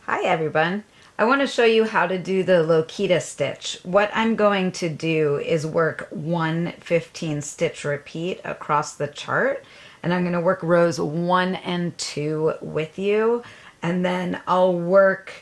Hi everyone. I want to show you how to do the Loquita stitch. What I'm going to do is work 1 15 stitch repeat across the chart, and I'm going to work rows 1 and 2 with you, and then I'll work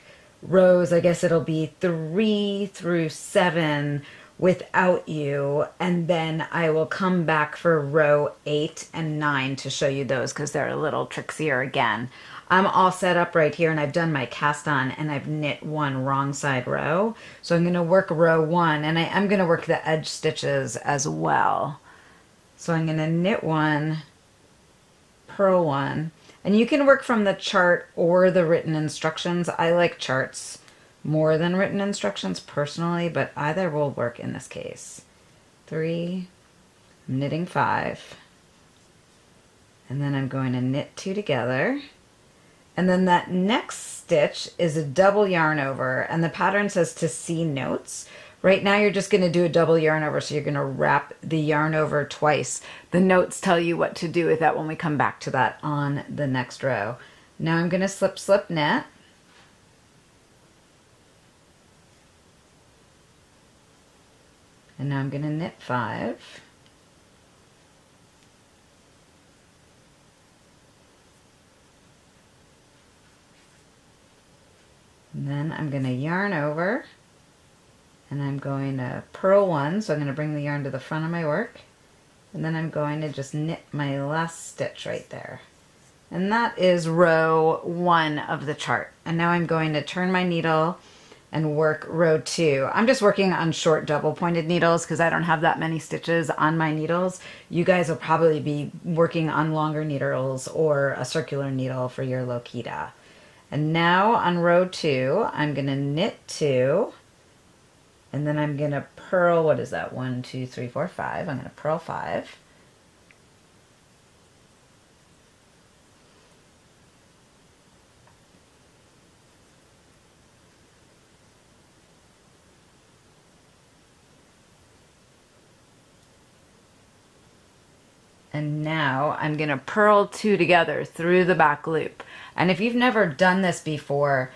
rows, I guess it'll be 3 through 7 without you, and then I will come back for row 8 and 9 to show you those because they're a little trickier again. I'm all set up right here and I've done my cast on and I've knit one wrong side row. So I'm going to work row 1, and I'm going to work the edge stitches as well. So I'm going to knit 1, purl 1, and you can work from the chart or the written instructions. I like charts more than written instructions personally, but either will work in this case. 3, I'm knitting 5, and then I'm going to knit 2 together. And then that next stitch is a double yarn over, and the pattern says to see notes. Right now you're just going to do a double yarn over, so you're going to wrap the yarn over twice. The notes tell you what to do with that when we come back to that on the next row. Now I'm going to slip, slip, knit. And now I'm going to knit 5. And then I'm going to yarn over, and I'm going to purl 1, so I'm going to bring the yarn to the front of my work, and then I'm going to just knit my last stitch right there. And that is row 1 of the chart. And now I'm going to turn my needle and work row 2. I'm just working on short double pointed needles because I don't have that many stitches on my needles. You guys will probably be working on longer needles or a circular needle for your Loquita. And now on row 2, I'm going to knit 2, and then I'm going to purl, what is that, 1, 2, 3, 4, 5. I'm going to purl 5. And now I'm going to purl 2 together through the back loop. And if you've never done this before,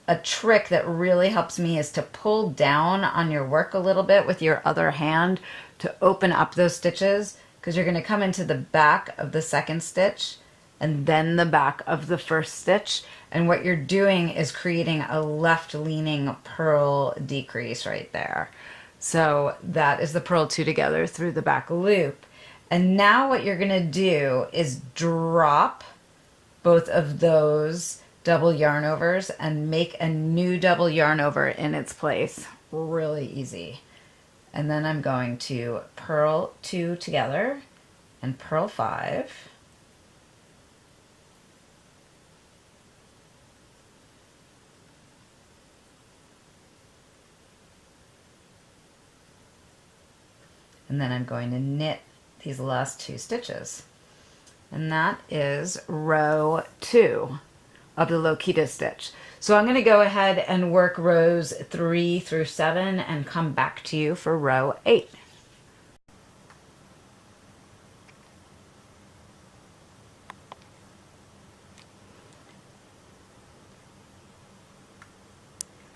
a trick that really helps me is to pull down on your work a little bit with your other hand to open up those stitches, because you're going to come into the back of the second stitch and then the back of the first stitch. And what you're doing is creating a left-leaning purl decrease right there. So that is the purl 2 together through the back loop. And now what you're going to do is drop both of those double yarn overs and make a new double yarn over in its place. Really easy. And then I'm going to purl 2 together and purl 5. And then I'm going to knit these last 2 stitches. And that is row 2 of the Loquita stitch. So I'm going to go ahead and work rows 3 through 7 and come back to you for row 8.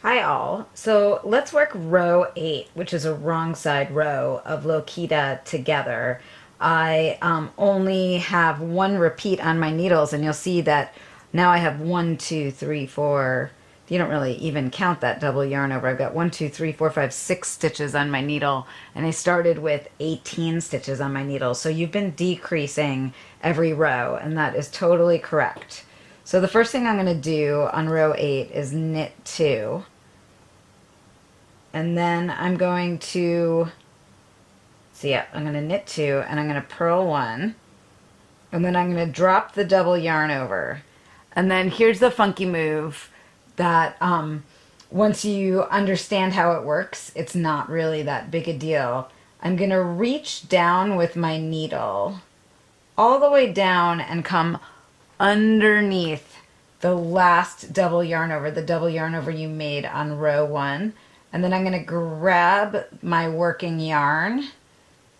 Hi all. So let's work row 8, which is a wrong side row of Loquita together. I only have 1 repeat on my needles, and you'll see that now I have 1, 2, 3, 4. You don't really even count that double yarn over. I've got 1, 2, 3, 4, 5, 6 stitches on my needle, and I started with 18 stitches on my needle. So you've been decreasing every row, and that is totally correct. So the first thing I'm going to do on row 8 is knit 2. And then I'm going to, I'm going to knit 2, and I'm going to purl 1. And then I'm going to drop the double yarn over. And then here's the funky move that once you understand how it works, it's not really that big a deal. I'm going to reach down with my needle all the way down and come underneath the last double yarn over, the double yarn over you made on row 1. And then I'm going to grab my working yarn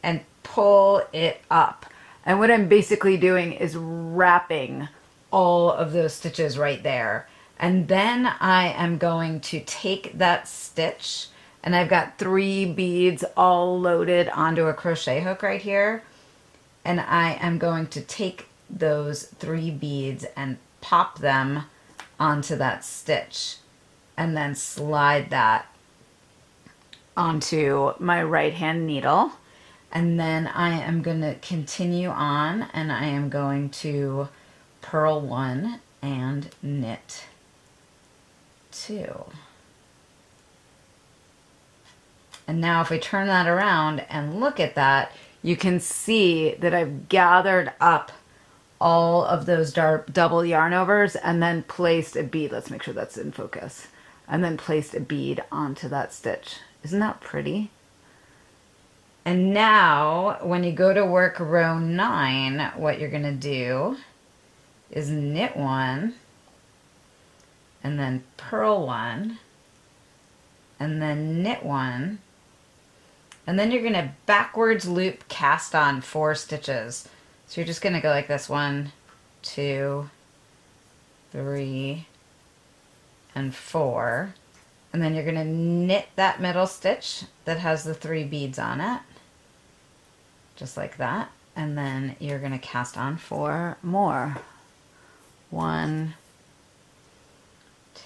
and pull it up. And what I'm basically doing is wrapping all of those stitches right there. And then I am going to take that stitch, and I've got 3 beads all loaded onto a crochet hook right here. And I am going to take those 3 beads and pop them onto that stitch and then slide that onto my right hand needle. And then I am going to continue on, and I am going to purl 1 and knit 2. And now if we turn that around and look at that, you can see that I've gathered up all of those double yarn overs and then placed a bead. Let's make sure that's in focus. And then placed a bead onto that stitch. Isn't that pretty? And now when you go to work row 9, what you're going to do is knit 1 and then purl 1 and then knit 1, and then you're going to backwards loop cast on 4 stitches. So you're just going to go like this, 1, 2, 3, and 4. And then you're going to knit that middle stitch that has the 3 beads on it, just like that. And then you're going to cast on 4 more. 1,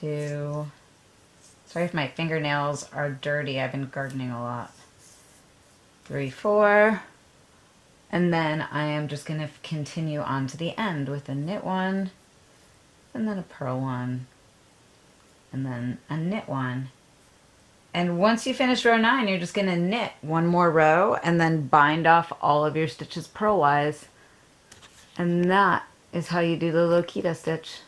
2, sorry if my fingernails are dirty, I've been gardening a lot. 3, 4, and then I am just going to continue on to the end with a knit 1, and then a purl 1, and then a knit 1. And once you finish row 9, you're just going to knit 1 more row and then bind off all of your stitches purlwise. And that is how you do the Loquita stitch.